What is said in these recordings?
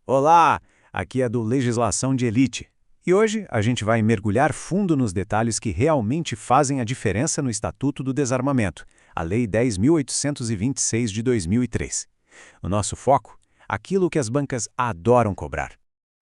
Olá, aqui é do Legislação de Elite. E hoje a gente vai mergulhar fundo nos detalhes que realmente fazem a diferença no Estatuto do Desarmamento, a Lei 10.826 de 2003. O nosso foco? Aquilo que as bancas adoram cobrar.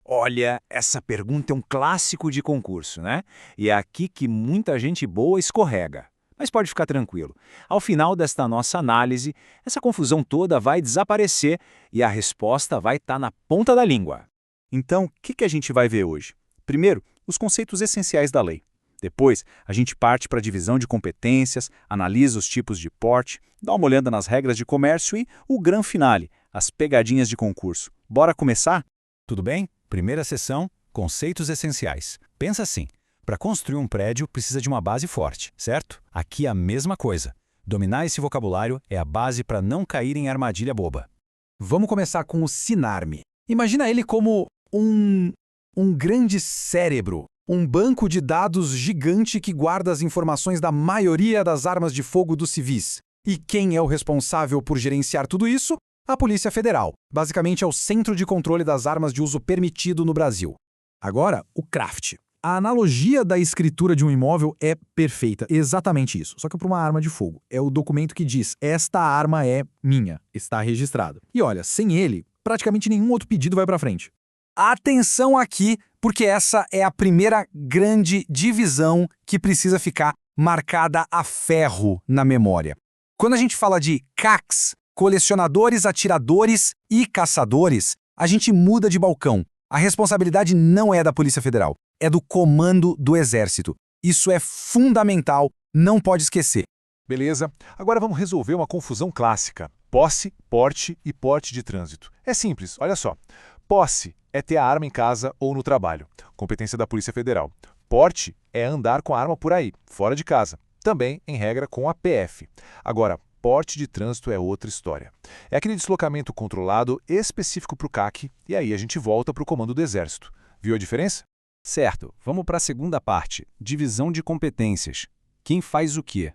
Olha, essa pergunta é um clássico de concurso, né? E é aqui que muita gente boa escorrega. Mas pode ficar tranquilo. Ao final desta nossa análise, essa confusão toda vai desaparecer e a resposta vai estar na ponta da língua. Então, o que a gente vai ver hoje? Primeiro, os conceitos essenciais da lei. Depois, a gente parte para a divisão de competências, analisa os tipos de porte, dá uma olhada nas regras de comércio e o gran finale, as pegadinhas de concurso. Bora começar? Tudo bem? Primeira sessão, conceitos essenciais. Pensa assim, para construir um prédio precisa de uma base forte, certo? Aqui a mesma coisa. Dominar esse vocabulário é a base para não cair em armadilha boba. Vamos começar com o Sinarme. Imagina ele como um grande cérebro, um banco de dados gigante que guarda as informações da maioria das armas de fogo dos civis. E quem é o responsável por gerenciar tudo isso? A Polícia Federal. Basicamente é o centro de controle das armas de uso permitido no Brasil. Agora, o craft. A analogia da escritura de um imóvel é perfeita, exatamente isso, só que para uma arma de fogo. É o documento que diz, esta arma é minha, está registrado. E olha, sem ele, praticamente nenhum outro pedido vai para frente. Atenção aqui, porque essa é a primeira grande divisão que precisa ficar marcada a ferro na memória. Quando a gente fala de CACs, colecionadores, atiradores e caçadores, a gente muda de balcão. A responsabilidade não é da Polícia Federal, é do Comando do Exército. Isso é fundamental, não pode esquecer. Beleza, agora vamos resolver uma confusão clássica. Posse, porte e porte de trânsito. É simples, olha só. Posse é ter a arma em casa ou no trabalho, competência da Polícia Federal. Porte é andar com a arma por aí, fora de casa, também, em regra, com a PF. Agora, porte de trânsito é outra história. É aquele deslocamento controlado específico para o CAC, e aí a gente volta para o comando do Exército. Viu a diferença? Certo, vamos para a segunda parte, divisão de competências. Quem faz o quê?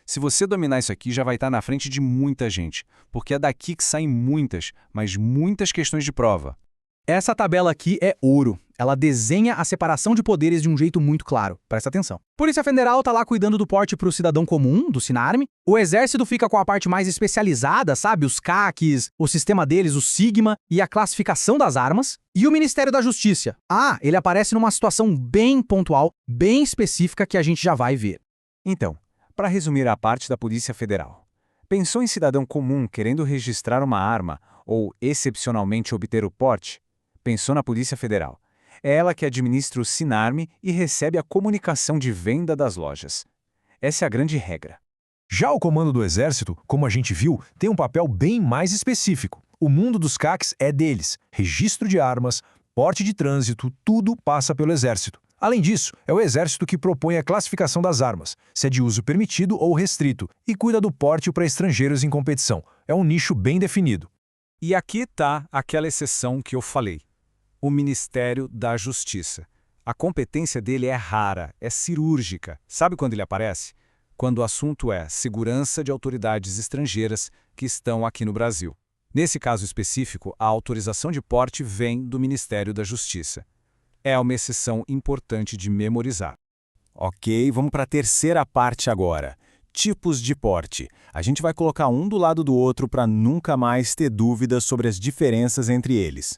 Se você dominar isso aqui, já vai estar na frente de muita gente, porque é daqui que saem muitas, mas muitas questões de prova. Essa tabela aqui é ouro. Ela desenha a separação de poderes de um jeito muito claro. Presta atenção. Polícia Federal está lá cuidando do porte para o cidadão comum, do Sinarme. O Exército fica com a parte mais especializada, sabe? Os CACs, o sistema deles, o Sigma e a classificação das armas. E o Ministério da Justiça. Ele aparece numa situação bem pontual, bem específica que a gente já vai ver. Então, para resumir a parte da Polícia Federal. Pensou em cidadão comum querendo registrar uma arma ou, excepcionalmente, obter o porte? Pensou na Polícia Federal. É ela que administra o Sinarme e recebe a comunicação de venda das lojas. Essa é a grande regra. Já o Comando do Exército, como a gente viu, tem um papel bem mais específico. O mundo dos CACs é deles. Registro de armas, porte de trânsito, tudo passa pelo Exército. Além disso, é o Exército que propõe a classificação das armas, se é de uso permitido ou restrito, e cuida do porte para estrangeiros em competição. É um nicho bem definido. E aqui está aquela exceção que eu falei. O Ministério da Justiça. A competência dele é rara, é cirúrgica. Sabe quando ele aparece? Quando o assunto é segurança de autoridades estrangeiras que estão aqui no Brasil. Nesse caso específico, a autorização de porte vem do Ministério da Justiça. É uma exceção importante de memorizar. Ok, vamos para a terceira parte agora. Tipos de porte. A gente vai colocar um do lado do outro para nunca mais ter dúvidas sobre as diferenças entre eles.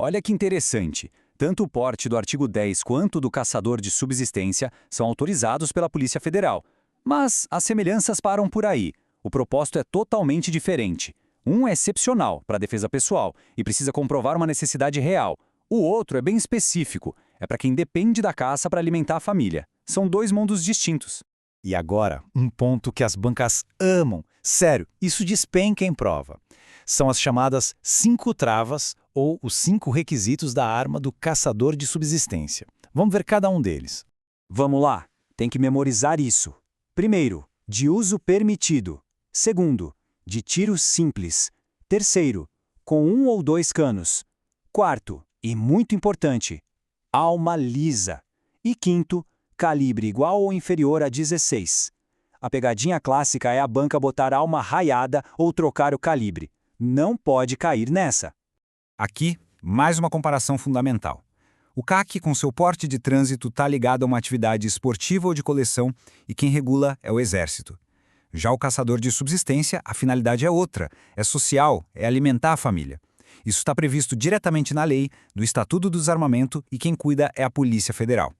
Olha que interessante. Tanto o porte do artigo 10 quanto do caçador de subsistência são autorizados pela Polícia Federal. Mas as semelhanças param por aí. O propósito é totalmente diferente. Um é excepcional, para a defesa pessoal, e precisa comprovar uma necessidade real. O outro é bem específico. É para quem depende da caça para alimentar a família. São dois mundos distintos. E agora, um ponto que as bancas amam. Sério, isso despenca em prova. São as chamadas 5 travas ou os 5 requisitos da arma do caçador de subsistência. Vamos ver cada um deles. Vamos lá, tem que memorizar isso. Primeiro, de uso permitido. Segundo, de tiro simples. Terceiro, com 1 ou 2 canos. Quarto, e muito importante, alma lisa. E quinto, calibre igual ou inferior a 16. A pegadinha clássica é a banca botar alma raiada ou trocar o calibre. Não pode cair nessa. Aqui, Mais uma comparação fundamental. O CAC, com seu porte de trânsito, está ligado a uma atividade esportiva ou de coleção e quem regula é o Exército. Já o caçador de subsistência, a finalidade é outra, é social, é alimentar a família. Isso está previsto diretamente na lei, no Estatuto do Desarmamento e quem cuida é a Polícia Federal.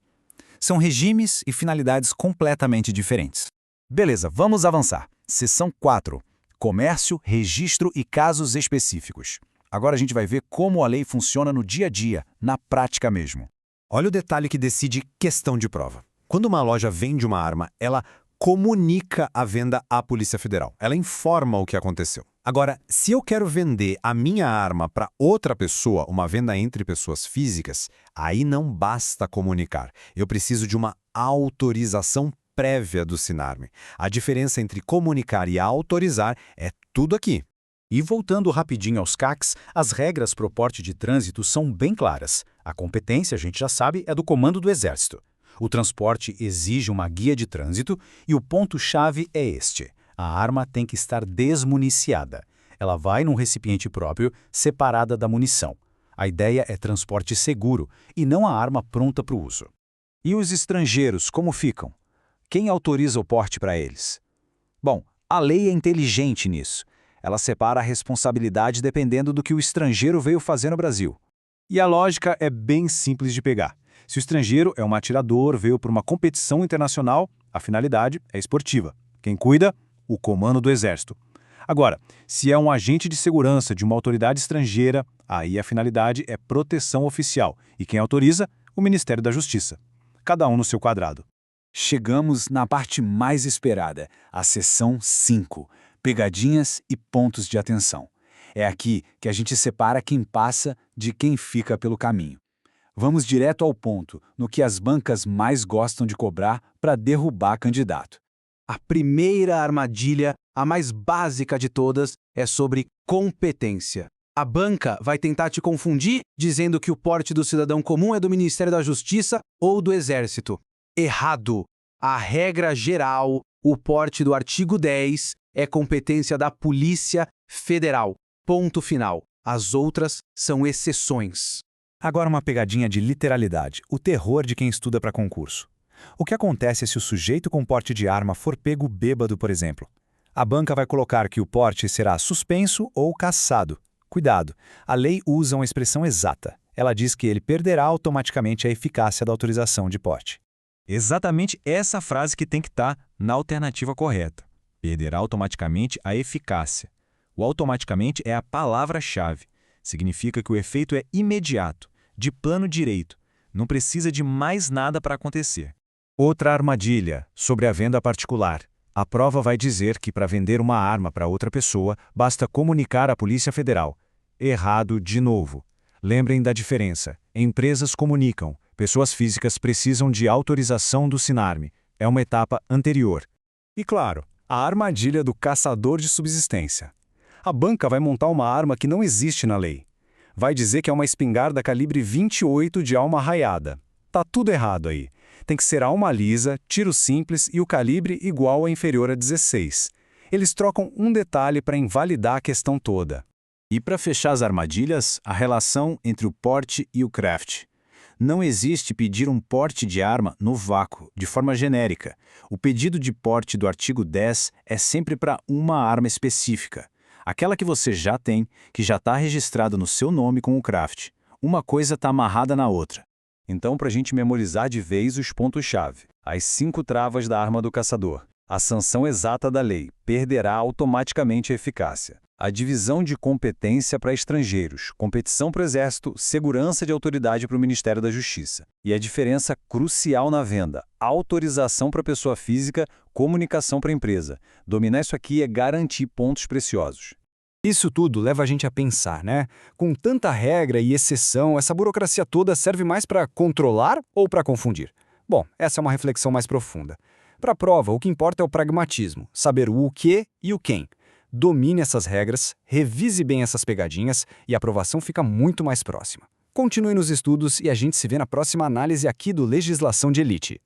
São regimes e finalidades completamente diferentes. Beleza, vamos avançar. Seção 4. Comércio, registro e casos específicos. Agora a gente vai ver como a lei funciona no dia a dia, na prática mesmo. Olha o detalhe que decide questão de prova. Quando uma loja vende uma arma, ela comunica a venda à Polícia Federal. Ela informa o que aconteceu. Agora, se eu quero vender a minha arma para outra pessoa, uma venda entre pessoas físicas, aí não basta comunicar. Eu preciso de uma autorização prévia do Sinarme. A diferença entre comunicar e autorizar é tudo aqui. E voltando rapidinho aos CACs, as regras para o porte de trânsito são bem claras. A competência, a gente já sabe, é do Comando do Exército. O transporte exige uma guia de trânsito e o ponto-chave é este. A arma tem que estar desmuniciada. Ela vai num recipiente próprio, separada da munição. A ideia é transporte seguro e não a arma pronta para o uso. E os estrangeiros, como ficam? Quem autoriza o porte para eles? Bom, a lei é inteligente nisso. Ela separa a responsabilidade dependendo do que o estrangeiro veio fazer no Brasil. E a lógica é bem simples de pegar. Se o estrangeiro é um atirador, veio para uma competição internacional, a finalidade é esportiva. Quem cuida? O Comando do Exército. Agora, se é um agente de segurança de uma autoridade estrangeira, aí a finalidade é proteção oficial. E quem autoriza? O Ministério da Justiça. Cada um no seu quadrado. Chegamos na parte mais esperada, a seção 5. Pegadinhas e pontos de atenção. É aqui que a gente separa quem passa de quem fica pelo caminho. Vamos direto ao ponto, no que as bancas mais gostam de cobrar para derrubar candidato. A primeira armadilha, a mais básica de todas, é sobre competência. A banca vai tentar te confundir dizendo que o porte do cidadão comum é do Ministério da Justiça ou do Exército. Errado. A regra geral, o porte do artigo 10, é competência da Polícia Federal. Ponto final. As outras são exceções. Agora uma pegadinha de literalidade, o terror de quem estuda para concurso. O que acontece se o sujeito com porte de arma for pego bêbado, por exemplo? A banca vai colocar que o porte será suspenso ou cassado. Cuidado, a lei usa uma expressão exata. Ela diz que ele perderá automaticamente a eficácia da autorização de porte. Exatamente essa frase que tem que estar na alternativa correta. Perderá automaticamente a eficácia. O automaticamente é a palavra-chave. Significa que o efeito é imediato, de plano direito. Não precisa de mais nada para acontecer. Outra armadilha, sobre a venda particular. A prova vai dizer que para vender uma arma para outra pessoa, basta comunicar à Polícia Federal. Errado de novo. Lembrem da diferença. Empresas comunicam. Pessoas físicas precisam de autorização do Sinarme. É uma etapa anterior. E claro, a armadilha do caçador de subsistência. A banca vai montar uma arma que não existe na lei. Vai dizer que é uma espingarda calibre 28 de alma raiada. Tá tudo errado aí. Tem que ser alma lisa, tiro simples e o calibre igual ou inferior a 16. Eles trocam um detalhe para invalidar a questão toda. E para fechar as armadilhas, a relação entre o porte e o craft. Não existe pedir um porte de arma no vácuo, de forma genérica. O pedido de porte do artigo 10 é sempre para uma arma específica. Aquela que você já tem, que já está registrada no seu nome com o craft. Uma coisa está amarrada na outra. Então, para a gente memorizar de vez os pontos-chave. As 5 travas da arma do caçador. A sanção exata da lei perderá automaticamente a eficácia. A divisão de competência para estrangeiros, competição para o Exército, segurança de autoridade para o Ministério da Justiça. E a diferença crucial na venda, autorização para pessoa física, comunicação para empresa. Dominar isso aqui é garantir pontos preciosos. Isso tudo leva a gente a pensar, né? Com tanta regra e exceção, essa burocracia toda serve mais para controlar ou para confundir? Bom, essa é uma reflexão mais profunda. Para a prova, o que importa é o pragmatismo, saber o que e o quem. Domine essas regras, revise bem essas pegadinhas e a aprovação fica muito mais próxima. Continue nos estudos e a gente se vê na próxima análise aqui do Legislação de Elite.